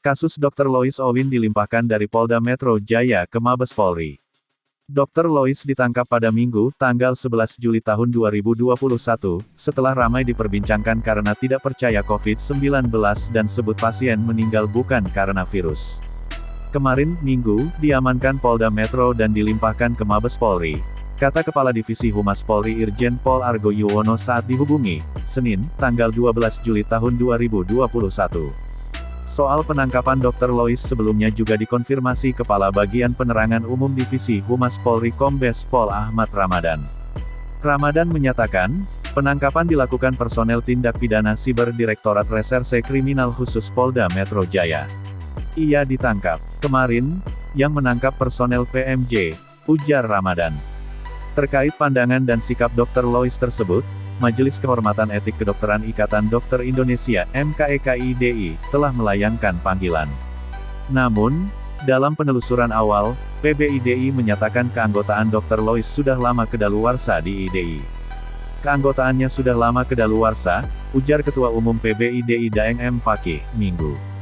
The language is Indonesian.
Kasus Dr. Lois Owin dilimpahkan dari Polda Metro Jaya ke Mabes Polri. Dr. Lois ditangkap pada Minggu, tanggal 11 Juli tahun 2021, setelah ramai diperbincangkan karena tidak percaya COVID-19 dan sebut pasien meninggal bukan karena virus. Kemarin, Minggu, diamankan Polda Metro dan dilimpahkan ke Mabes Polri, kata Kepala Divisi Humas Polri Irjen Pol Argo Yuwono saat dihubungi, Senin, tanggal 12 Juli tahun 2021. Soal penangkapan Dr. Lois sebelumnya juga dikonfirmasi Kepala Bagian Penerangan Umum Divisi Humas Polri Kombes Pol Ahmad Ramadan. Ramadan menyatakan, penangkapan dilakukan personel tindak pidana siber Direktorat Reserse Kriminal Khusus Polda Metro Jaya. Ia ditangkap kemarin, yang menangkap personel PMJ, ujar Ramadan. Terkait pandangan dan sikap Dr. Lois tersebut, Majelis Kehormatan Etik Kedokteran Ikatan Dokter Indonesia (MKEKIDI) telah melayangkan panggilan. Namun, dalam penelusuran awal, PBIDI menyatakan keanggotaan Dr. Lois sudah lama kedaluarsa di IDI. Keanggotaannya sudah lama kedaluarsa, ujar Ketua Umum PBIDI Daeng M. Fakih, Minggu.